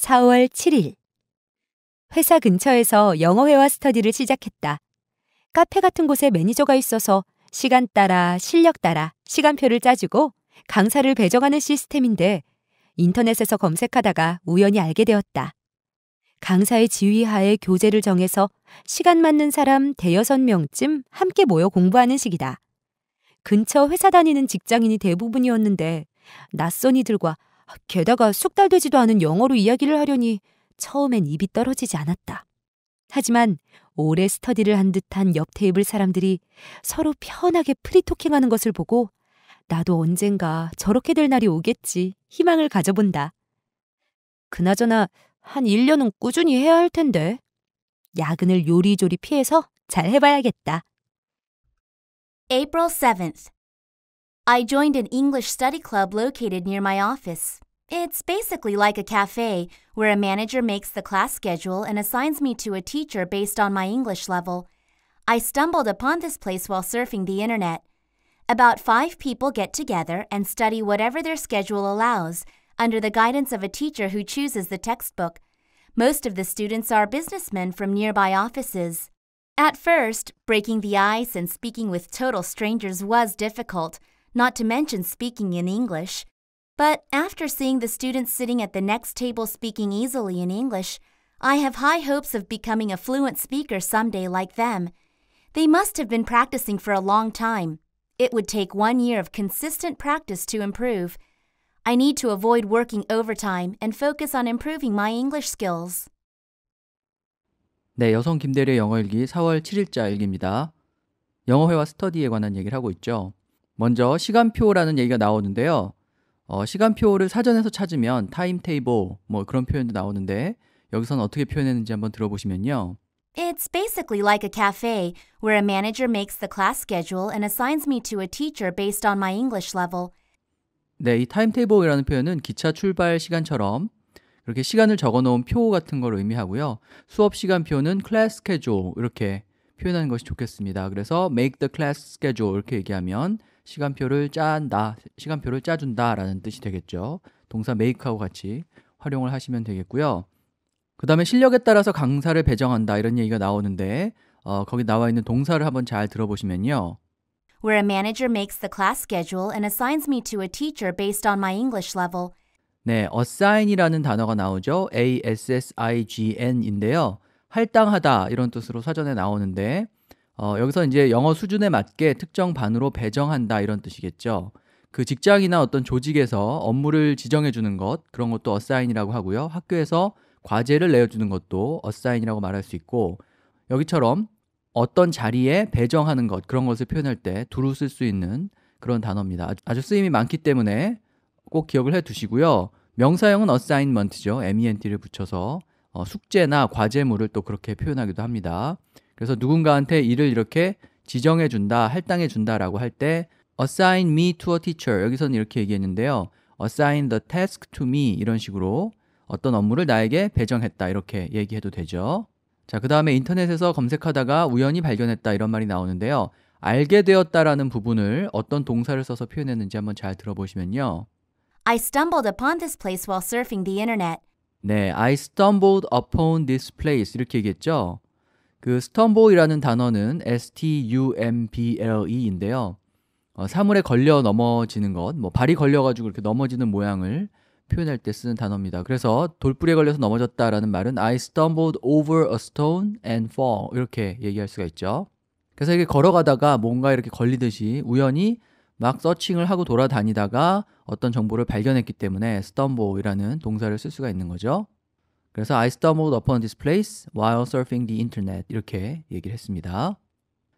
4월 7일. 회사 근처에서 영어회화 스터디를 시작했다. 카페 같은 곳에 매니저가 있어서 시간 따라 실력 따라 시간표를 짜주고 강사를 배정하는 시스템인데 인터넷에서 검색하다가 우연히 알게 되었다. 강사의 지휘하에 교재를 정해서 시간 맞는 사람 대여섯 명쯤 함께 모여 공부하는 식이다. 근처 회사 다니는 직장인이 대부분이었는데 낯선 이들과 게다가 숙달되지도 않은 영어로 이야기를 하려니 처음엔 입이 떨어지지 않았다. 하지만 오래 스터디를 한 듯한 옆 테이블 사람들이 서로 편하게 프리토킹하는 것을 보고 나도 언젠가 저렇게 될 날이 오겠지 희망을 가져본다. 그나저나 한 1년은 꾸준히 해야 할 텐데 야근을 요리조리 피해서 잘 해봐야겠다. April 7th. I joined an English study club located near my office. It's basically like a cafe where a manager makes the class schedule and assigns me to a teacher based on my English level. I stumbled upon this place while surfing the internet. About 5 people get together and study whatever their schedule allows under the guidance of a teacher who chooses the textbook. Most of the students are businessmen from nearby offices. At first, breaking the ice and speaking with total strangers was difficult, not to mention speaking in English. But after seeing the students sitting at the next table speaking easily in English, I have high hopes of becoming a fluent speaker someday like them. They must have been practicing for a long time. It would take 1 year of consistent practice to improve. I need to avoid working overtime and focus on improving my English skills. 네, 여성 김대리의 영어일기 4월 7일자 일기입니다. 영어회화 스터디에 관한 얘기를 하고 있죠. 먼저 시간표라는 얘기가 나오는데요. 시간표를 사전에서 찾으면 타임테이블 뭐 그런 표현도 나오는데 여기서는 어떻게 표현했는지 한번 들어보시면요. It's basically like a cafe where a manager makes the class schedule and assigns me to a teacher based on my English level. 네, 이 타임테이블이라는 표현은 기차 출발 시간처럼 그렇게 시간을 적어놓은 표 같은 걸 의미하고요. 수업 시간표는 class schedule 이렇게 표현하는 것이 좋겠습니다. 그래서 make the class schedule 이렇게 얘기하면 시간표를 짠다, 시간표를 짜준다 라는 뜻이 되겠죠. 동사 make하고 같이 활용을 하시면 되겠고요. 그 다음에 실력에 따라서 강사를 배정한다 이런 얘기가 나오는데 거기 나와 있는 동사를 한번 잘 들어보시면요. Where a manager makes the class schedule and assigns me to a teacher based on my English level. 네, assign이라는 단어가 나오죠. ASSIGN인데요. 할당하다 이런 뜻으로 사전에 나오는데 여기서 이제 영어 수준에 맞게 특정 반으로 배정한다 이런 뜻이겠죠. 그 직장이나 어떤 조직에서 업무를 지정해 주는 것 그런 것도 assign이라고 하고요. 학교에서 과제를 내어주는 것도 assign이라고 말할 수 있고 여기처럼 어떤 자리에 배정하는 것 그런 것을 표현할 때 두루 쓸 수 있는 그런 단어입니다. 아주 쓰임이 많기 때문에 꼭 기억을 해 두시고요. 명사형은 assignment죠. ment를 붙여서 숙제나 과제물을 또 그렇게 표현하기도 합니다. 그래서 누군가한테 일을 이렇게 지정해 준다, 할당해 준다라고 할 때 assign me to a teacher 여기서는 이렇게 얘기했는데요. assign the task to me 이런 식으로 어떤 업무를 나에게 배정했다 이렇게 얘기해도 되죠. 자, 그 다음에 인터넷에서 검색하다가 우연히 발견했다 이런 말이 나오는데요. 알게 되었다라는 부분을 어떤 동사를 써서 표현했는지 한번 잘 들어보시면요. I stumbled upon this place while surfing the internet. 네, I stumbled upon this place 이렇게 얘기했죠. 그 stumble이라는 단어는 stumble인데요. 사물에 걸려 넘어지는 것, 뭐 발이 걸려가지고 이렇게 넘어지는 모양을 표현할 때 쓰는 단어입니다. 그래서 돌부리에 걸려서 넘어졌다라는 말은 I stumbled over a stone and fall 이렇게 얘기할 수가 있죠. 그래서 이렇게 걸어가다가 뭔가 이렇게 걸리듯이 우연히 막 서칭을 하고 돌아다니다가 어떤 정보를 발견했기 때문에 stumble이라는 동사를 쓸 수가 있는 거죠. 그래서 I stumbled upon this place while surfing the internet 이렇게 얘기를 했습니다.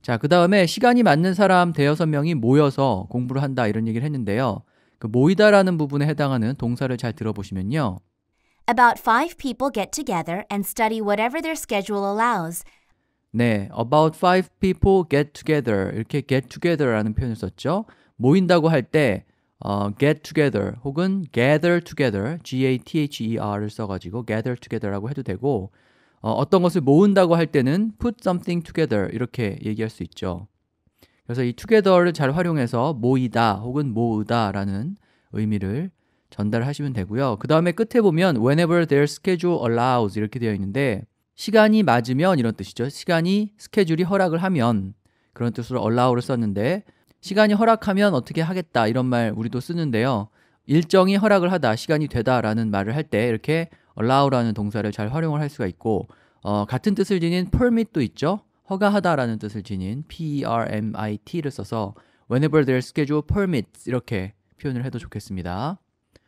자, 그 다음에 시간이 맞는 사람 대여섯 명이 모여서 공부를 한다 이런 얘기를 했는데요. 그 모이다라는 부분에 해당하는 동사를 잘 들어보시면요. About 5 people get together and study whatever their schedule allows. 네, about 5 people get together 이렇게 get together라는 표현을 썼죠. 모인다고 할 때 get together 혹은 gather together, G-A-T-H-E-R을 써가지고 gather together라고 해도 되고 어떤 것을 모은다고 할 때는 put something together 이렇게 얘기할 수 있죠. 그래서 이 together를 잘 활용해서 모이다 혹은 모으다라는 의미를 전달하시면 되고요. 그 다음에 끝에 보면 whenever their schedule allows 이렇게 되어 있는데 시간이 맞으면 이런 뜻이죠. 시간이 스케줄이 허락을 하면 그런 뜻으로 allow를 썼는데 시간이 허락하면 어떻게 하겠다 이런 말 우리도 쓰는데요. 일정이 허락을 하다, 시간이 되다라는 말을 할 때 이렇게 allow라는 동사를 잘 활용을 할 수가 있고 같은 뜻을 지닌 permit도 있죠. 허가하다라는 뜻을 지닌 permit를 써서 whenever their schedule permits 이렇게 표현을 해도 좋겠습니다.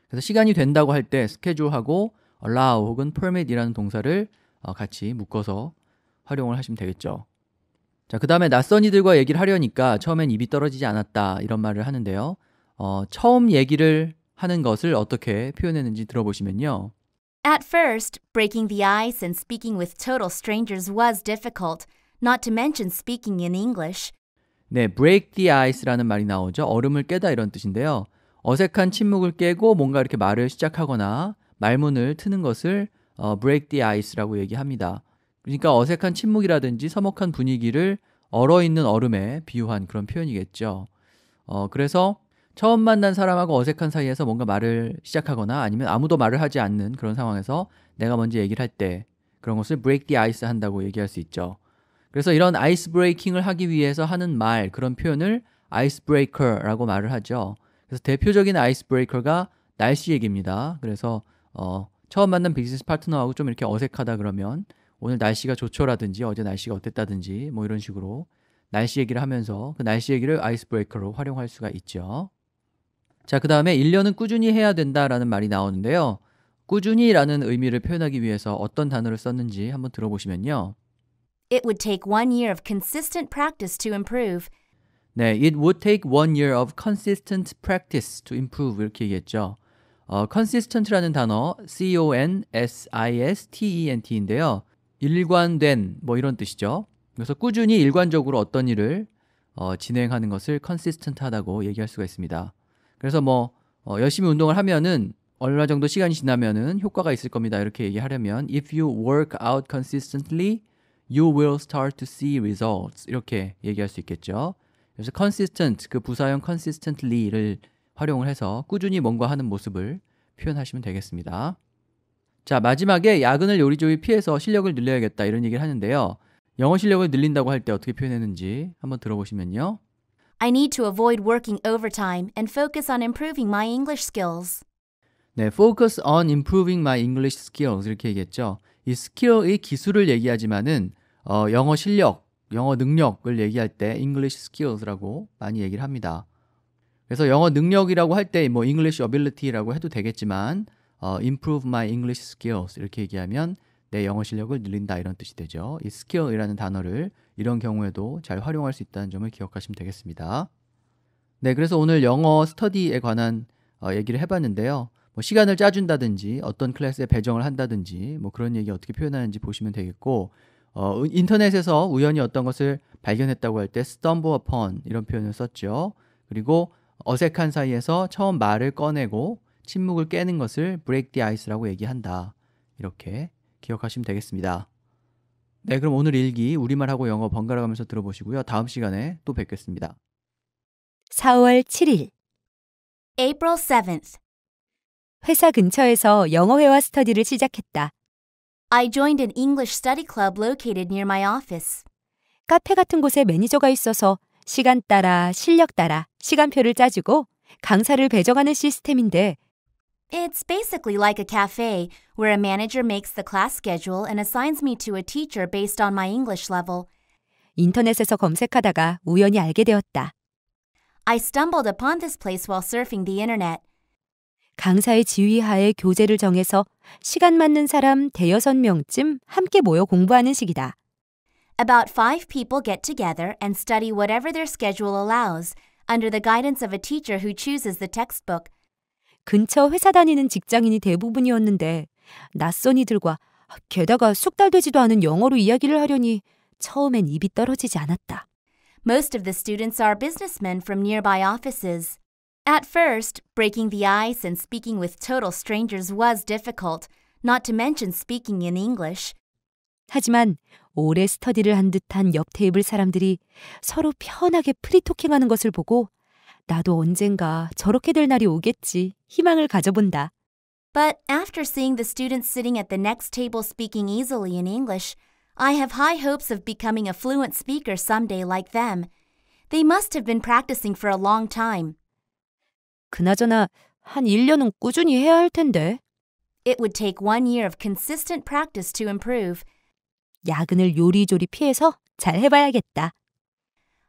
그래서 시간이 된다고 할 때 schedule하고 allow 혹은 permit이라는 동사를 같이 묶어서 활용을 하시면 되겠죠. 자, 그 다음에 낯선 이들과 얘기를 하려니까 처음엔 입이 떨어지지 않았다 이런 말을 하는데요. 처음 얘기를 하는 것을 어떻게 표현했는지 들어보시면요. At first, breaking the ice and speaking with total strangers was difficult, not to mention speaking in English. 네, break the ice라는 말이 나오죠. 얼음을 깨다 이런 뜻인데요. 어색한 침묵을 깨고 뭔가 이렇게 말을 시작하거나 말문을 트는 것을 break the ice라고 얘기합니다. 그러니까 어색한 침묵이라든지 서먹한 분위기를 얼어있는 얼음에 비유한 그런 표현이겠죠. 그래서 처음 만난 사람하고 어색한 사이에서 뭔가 말을 시작하거나 아니면 아무도 말을 하지 않는 그런 상황에서 내가 먼저 얘기를 할 때 그런 것을 break the ice 한다고 얘기할 수 있죠. 그래서 이런 아이스 브레이킹을 하기 위해서 하는 말, 그런 표현을 아이스 브레이커라고 말을 하죠. 그래서 대표적인 아이스 브레이커가 날씨 얘기입니다. 그래서 처음 만난 비즈니스 파트너하고 좀 이렇게 어색하다 그러면 오늘 날씨가 좋죠라든지 어제 날씨가 어땠다든지 뭐 이런 식으로 날씨 얘기를 하면서 그 날씨 얘기를 아이스 브레이커로 활용할 수가 있죠. 자, 그 다음에 1년은 꾸준히 해야 된다라는 말이 나오는데요. 꾸준히라는 의미를 표현하기 위해서 어떤 단어를 썼는지 한번 들어보시면요. It would take 1 year of consistent practice to improve. 네, it would take 1 year of consistent practice to improve 이렇게 얘기했죠. consistent라는 단어 consistent인데요. 일관된 뭐 이런 뜻이죠. 그래서 꾸준히 일관적으로 어떤 일을 진행하는 것을 consistent하다고 얘기할 수가 있습니다. 그래서 뭐 열심히 운동을 하면은 얼마 정도 시간이 지나면은 효과가 있을 겁니다. 이렇게 얘기하려면 if you work out consistently, you will start to see results 이렇게 얘기할 수 있겠죠. 그래서 consistent, 그 부사형 consistently를 활용을 해서 꾸준히 뭔가 하는 모습을 표현하시면 되겠습니다. 자, 마지막에 야근을 요리조리 피해서 실력을 늘려야겠다 이런 얘기를 하는데요. 영어 실력을 늘린다고 할 때 어떻게 표현했는지 한번 들어보시면요. I need to avoid working overtime and focus on improving my English skills. 네, focus on improving my English skills 이렇게 얘기했죠. 이 skill의 기술을 얘기하지만은 영어 실력, 영어 능력을 얘기할 때 English skills라고 많이 얘기를 합니다. 그래서 영어 능력이라고 할 때 뭐 English ability라고 해도 되겠지만 improve my English skills 이렇게 얘기하면 내 영어 실력을 늘린다 이런 뜻이 되죠. 이 skill이라는 단어를 이런 경우에도 잘 활용할 수 있다는 점을 기억하시면 되겠습니다. 네, 그래서 오늘 영어 스터디에 관한 얘기를 해봤는데요. 뭐 시간을 짜준다든지 어떤 클래스에 배정을 한다든지 뭐 그런 얘기 어떻게 표현하는지 보시면 되겠고 인터넷에서 우연히 어떤 것을 발견했다고 할 때 stumble upon 이런 표현을 썼죠. 그리고 어색한 사이에서 처음 말을 꺼내고 침묵을 깨는 것을 break the ice라고 얘기한다. 이렇게 기억하시면 되겠습니다. 네, 그럼 오늘 일기 우리말하고 영어 번갈아 가면서 들어보시고요. 다음 시간에 또 뵙겠습니다. 4월 7일 April 7th. 회사 근처에서 영어회화 스터디를 시작했다. I joined an English study club located near my office. 카페 같은 곳에 매니저가 있어서 시간 따라 실력 따라 시간표를 짜주고 강사를 배정하는 시스템인데 It's basically like a cafe where a manager makes the class schedule and assigns me to a teacher based on my English level. 인터넷에서 검색하다가 우연히 알게 되었다. I stumbled upon this place while surfing the internet. 강사의 지휘하에 교재를 정해서 시간 맞는 사람 5-6명쯤 함께 모여 공부하는 식이다. About 5 people get together and study whatever their schedule allows, under the guidance of a teacher who chooses the textbook. 근처 회사 다니는 직장인이 대부분이었는데 낯선 이들과 게다가 숙달되지도 않은 영어로 이야기를 하려니 처음엔 입이 떨어지지 않았다. Most of the students are businessmen from nearby offices. At first, breaking the ice and speaking with total strangers was difficult, not to mention speaking in English. 하지만 오래 스터디를 한 듯한 옆 테이블 사람들이 서로 편하게 프리토킹하는 것을 보고 나도 언젠가 저렇게 될 날이 오겠지. 희망을 가져본다. But after seeing the students sitting at the next table speaking easily in English, I have high hopes of becoming a fluent speaker someday like them. They must have been practicing for a long time. 그나저나 한 1년은 꾸준히 해야 할 텐데. It would take 1 year of consistent practice to improve. 야근을 요리조리 피해서 잘 해봐야겠다.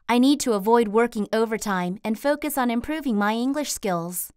I need to avoid working overtime and focus on improving my English skills.